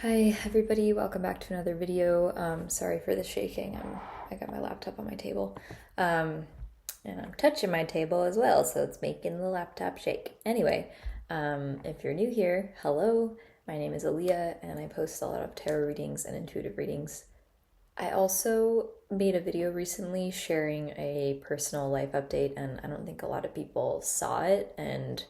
Hi everybody, welcome back to another video. Sorry for the shaking. I got my laptop on my table. And I'm touching my table as well, so it's making the laptop shake. Anyway, if you're new here, hello. My name is Aaliyah and I post a lot of tarot readings and intuitive readings. I also made a video recently sharing a personal life update, and I don't think a lot of people saw it. And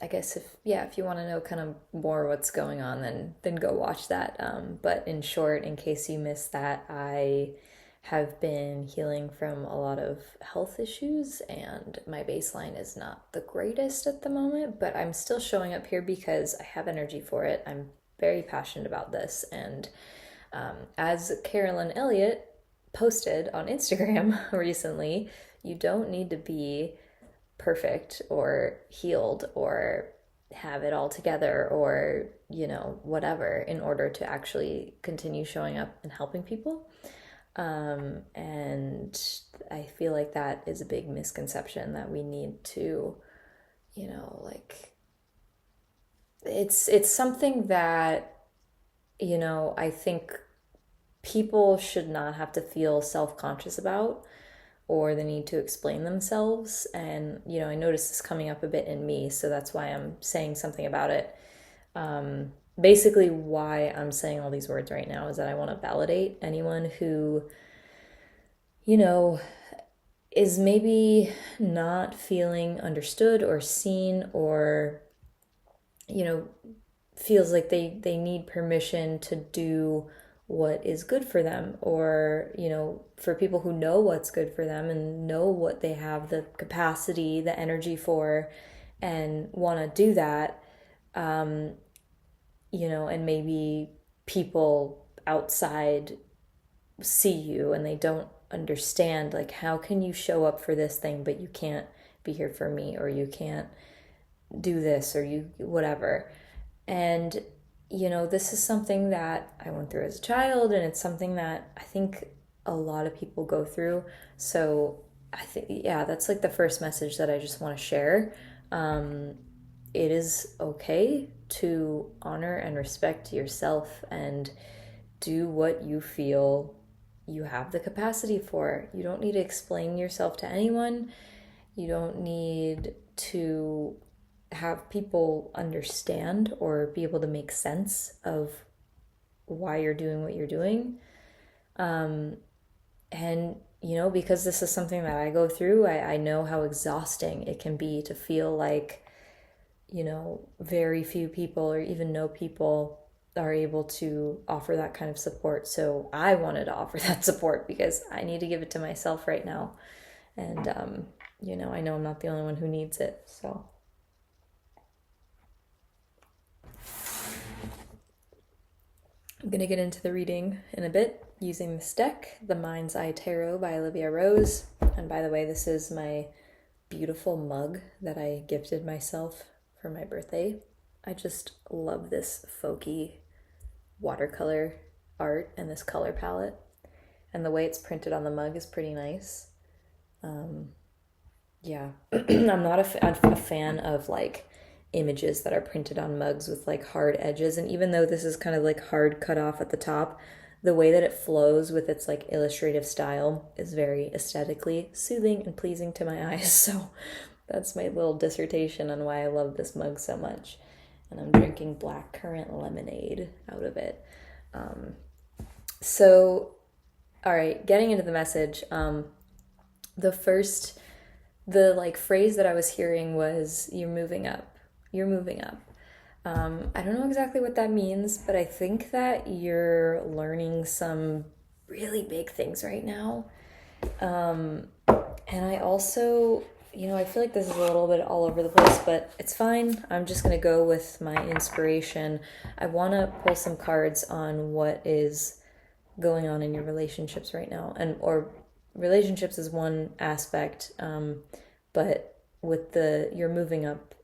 I guess if you want to know kind of more what's going on, then go watch that. But in short, in case you missed that, I have been healing from a lot of health issues, and my baseline is not the greatest at the moment, but I'm still showing up here because I have energy for it. I'm very passionate about this, and as Carolyn Elliott posted on Instagram recently, you don't need to be perfect or healed or have it all together or, whatever in order to actually continue showing up and helping people. And I feel like that is a big misconception that we need to, like, it's something that, I think people should not have to feel self-conscious about or the need to explain themselves. And, I noticed this coming up a bit in me, so that's why I'm saying something about it. Basically, why I'm saying all these words right now is that I want to validate anyone who, is maybe not feeling understood or seen or, feels like they need permission to do what is good for them, or for people who know what's good for them and know what they have the capacity, the energy for, and want to do that. And maybe people outside see you and they don't understand, like, how can you show up for this thing but you can't be here for me, or you can't do this, or you whatever. And this is something that I went through as a child, and it's something that I think a lot of people go through. So I think, yeah, that's like the first message that I just want to share. It is okay to honor and respect yourself and do what you feel you have the capacity for. You don't need to explain yourself to anyone. You don't need to have people understand or be able to make sense of why you're doing what you're doing. And, because this is something that I go through, I know how exhausting it can be to feel like, very few people or even no people are able to offer that kind of support. So I wanted to offer that support because I need to give it to myself right now. And, I know I'm not the only one who needs it. So I'm going to get into the reading in a bit using this deck, The Mind's Eye Tarot by Olivia Rose. And by the way, this is my beautiful mug that I gifted myself for my birthday. I just love this folky watercolor art and this color palette. And the way it's printed on the mug is pretty nice. Yeah, I'm not a fan of like images that are printed on mugs with like hard edges. And even though this is kind of like hard cut off at the top, the way that it flows with its like illustrative style is very aesthetically soothing and pleasing to my eyes. So that's my little dissertation on why I love this mug so much. And I'm drinking black currant lemonade out of it. So, all right, getting into the message. The like phrase that I was hearing was, "You're moving up. You're moving up." I don't know exactly what that means, but I think that you're learning some really big things right now. And I also, I feel like this is a little bit all over the place, but it's fine. I'm just going to go with my inspiration. I want to pull some cards on what is going on in your relationships right now. Or relationships is one aspect, but with you're moving up.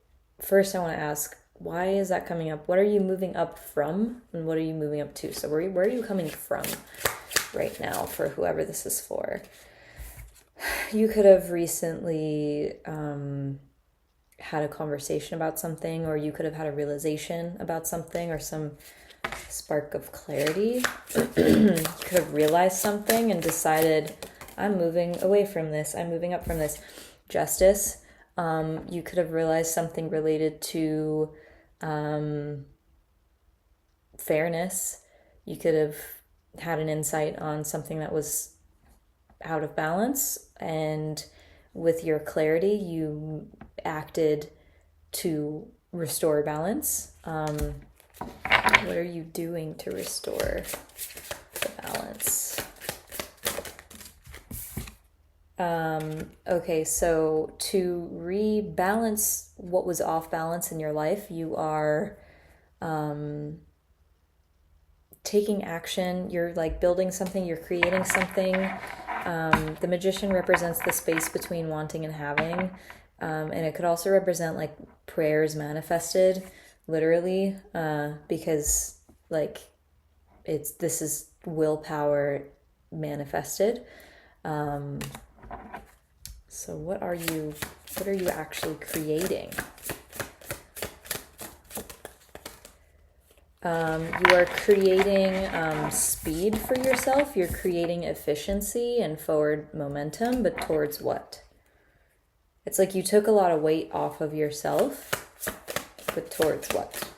First, I want to ask, why is that coming up? What are you moving up from, and what are you moving up to? So where are you coming from right now for whoever this is for? You could have recently had a conversation about something, or you could have had a realization about something, or some spark of clarity. You could have realized something and decided, I'm moving away from this, I'm moving up from this. Justice. You could have realized something related to fairness. You could have had an insight on something that was out of balance, and with your clarity, you acted to restore balance. What are you doing to restore the balance? Okay, so to rebalance what was off balance in your life, you are taking action. You're like building something, you're creating something. The magician represents the space between wanting and having. And it could also represent like prayers manifested, literally, because like this is willpower manifested. So what are you actually creating? You are creating speed for yourself. You're creating efficiency and forward momentum, but towards what? It's like you took a lot of weight off of yourself, but towards what?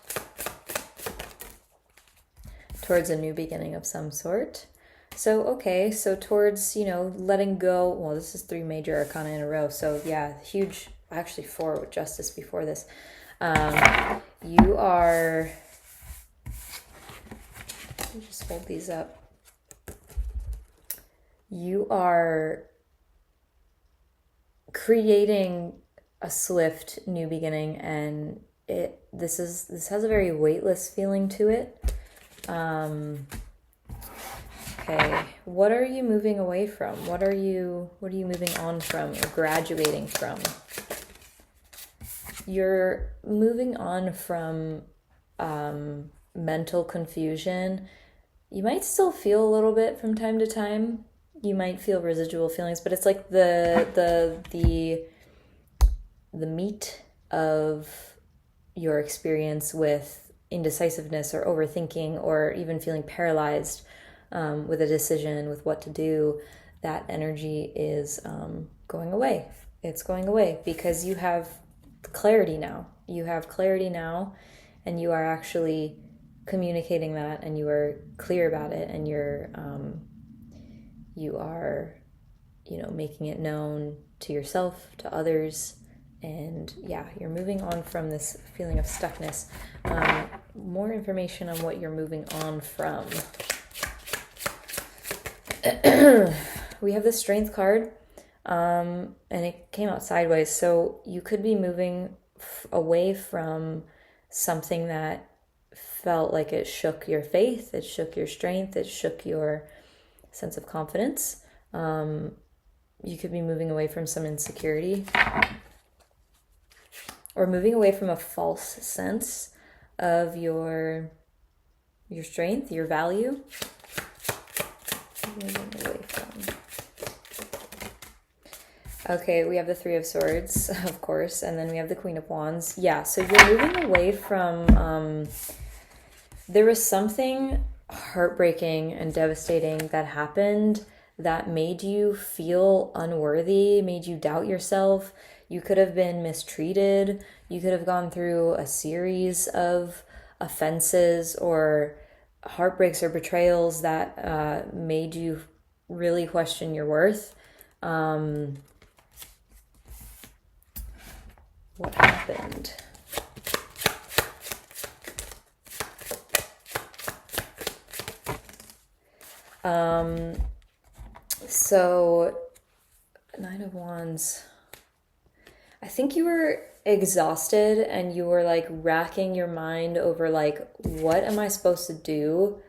Towards a new beginning of some sort. So, okay, so towards, letting go. Well, this is 3 major arcana in a row. So yeah, huge, actually 4 with justice before this. You are, let me just hold these up. You are creating a swift new beginning, and this has a very weightless feeling to it. Okay, what are you moving away from? What are you moving on from or graduating from? You're moving on from mental confusion. You might still feel a little bit from time to time. You might feel residual feelings, but it's like the meat of your experience with indecisiveness or overthinking or even feeling paralyzed with a decision, with what to do. That energy is going away. It's going away because you have clarity now. You have clarity now, and you are actually communicating that, and you are clear about it, and you are making it known to yourself, to others, and yeah, you're moving on from this feeling of stuckness. More information on what you're moving on from. We have the Strength card, and it came out sideways, so you could be moving away from something that felt like it shook your faith, it shook your strength, it shook your sense of confidence. You could be moving away from some insecurity, or moving away from a false sense of your strength, your value. Moving away from. Okay, we have the 3 of Swords, of course, and then we have the Queen of Wands. Yeah, so you're moving away from, there was something heartbreaking and devastating that happened that made you feel unworthy, made you doubt yourself. You could have been mistreated. You could have gone through a series of offenses or heartbreaks or betrayals that made you really question your worth. What happened? So, Nine of Wands. I think you were exhausted and you were like racking your mind over like, what am I supposed to do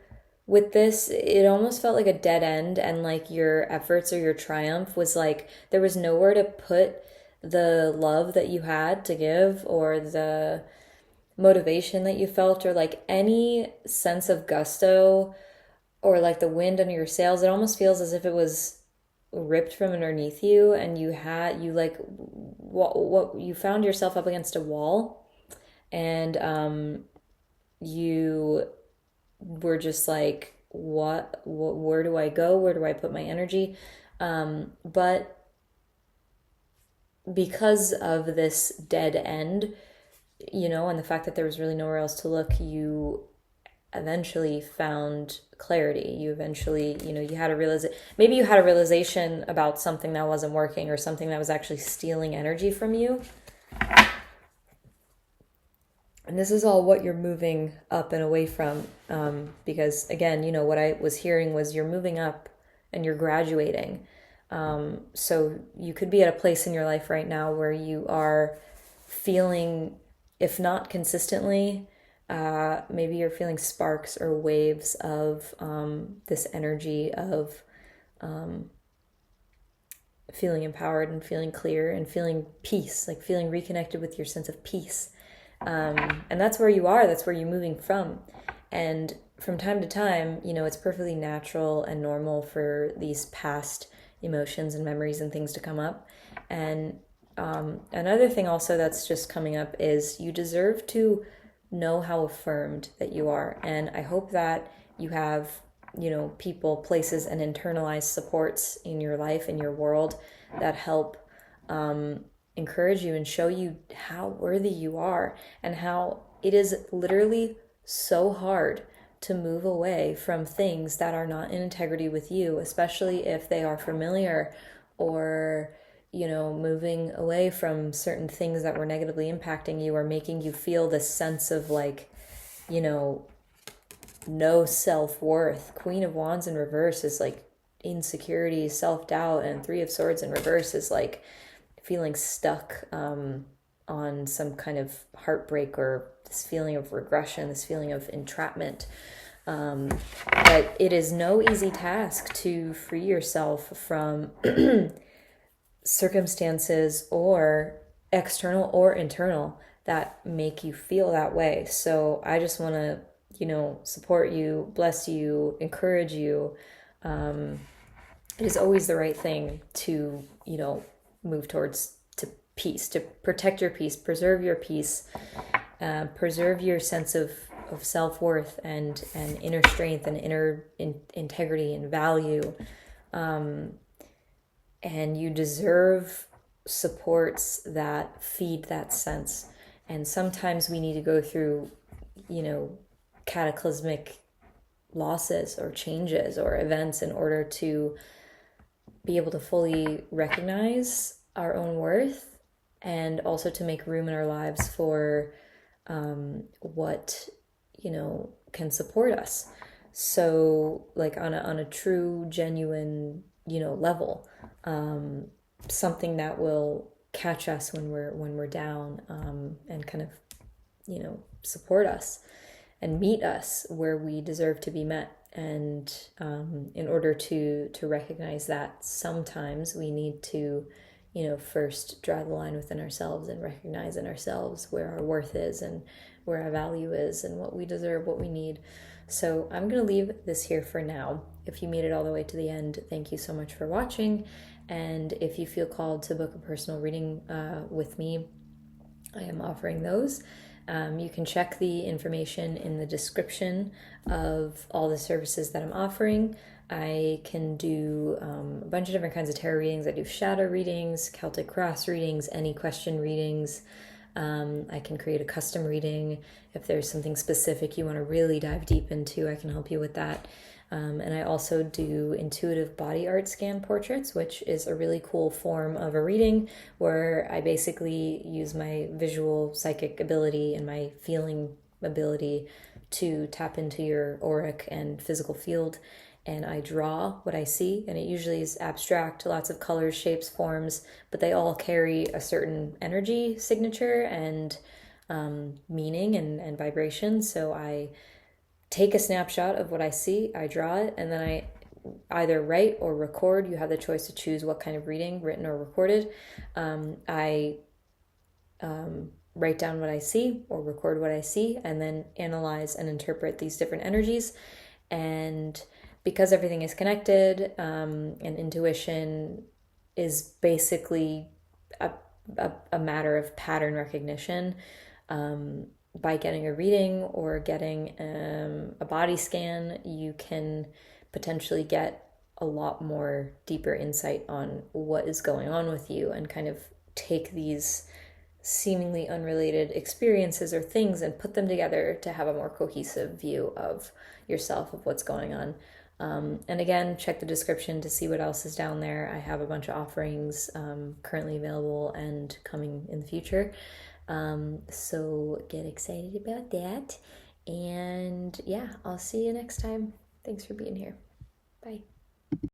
with this? It almost felt like a dead end, and like your efforts or your triumph was like, there was nowhere to put the love that you had to give, or the motivation that you felt, or like any sense of gusto, or like the wind under your sails. It almost feels as if it was ripped from underneath you, and you found yourself up against a wall, and you we're just like, where do I go? Where do I put my energy? But because of this dead end, and the fact that there was really nowhere else to look, you eventually found clarity. You eventually, you had maybe you had a realization about something that wasn't working, or something that was actually stealing energy from you. And this is all what you're moving up and away from. Because again, what I was hearing was you're moving up and you're graduating. So you could be at a place in your life right now where you are feeling, if not consistently, maybe you're feeling sparks or waves of this energy of feeling empowered and feeling clear and feeling peace, like feeling reconnected with your sense of peace. And that's where you are, that's where you're moving from. And from time to time, it's perfectly natural and normal for these past emotions and memories and things to come up. And another thing also that's just coming up is you deserve to know how affirmed that you are. And I hope that you have, people, places, and internalized supports in your life, in your world, that help encourage you and show you how worthy you are, and how it is literally so hard to move away from things that are not in integrity with you, especially if they are familiar, or moving away from certain things that were negatively impacting you or making you feel this sense of like, no self-worth. Queen of Wands in reverse is like insecurity, self-doubt, and Three of Swords in reverse is like feeling stuck on some kind of heartbreak, or this feeling of regression, this feeling of entrapment. But it is no easy task to free yourself from circumstances, or external or internal, that make you feel that way. So I just want to, support you, bless you, encourage you. It is always the right thing to, move towards to peace, to protect your peace, preserve your peace, preserve your sense of self-worth and inner strength and inner integrity and value. And you deserve supports that feed that sense. And sometimes we need to go through, cataclysmic losses or changes or events in order to be able to fully recognize our own worth, and also to make room in our lives for what can support us. So like on a true, genuine level, something that will catch us when we're down, and kind of support us and meet us where we deserve to be met. And in order to recognize that, sometimes we need to first draw the line within ourselves and recognize in ourselves where our worth is and where our value is and what we deserve, what we need. So I'm going to leave this here for now. If you made it all the way to the end, thank you so much for watching. And if you feel called to book a personal reading with me, I am offering those. You can check the information in the description of all the services that I'm offering. I can do a bunch of different kinds of tarot readings. I do shadow readings, Celtic Cross readings, any question readings. I can create a custom reading. If there's something specific you want to really dive deep into, I can help you with that. And I also do intuitive body art scan portraits, which is a really cool form of a reading where I basically use my visual psychic ability and my feeling ability to tap into your auric and physical field. And I draw what I see, and it usually is abstract, lots of colors, shapes, forms, but they all carry a certain energy signature and meaning and vibration. So I take a snapshot of what I see, I draw it, and then I either write or record. You have the choice to choose what kind of reading, written or recorded. I write down what I see or record what I see, and then analyze and interpret these different energies. And because everything is connected, and intuition is basically a matter of pattern recognition, by getting a reading or getting a body scan, you can potentially get a lot more deeper insight on what is going on with you and kind of take these seemingly unrelated experiences or things and put them together to have a more cohesive view of yourself, of what's going on. And again, check the description to see what else is down there. I have a bunch of offerings currently available and coming in the future. So get excited about that. And yeah, I'll see you next time. Thanks for being here. Bye.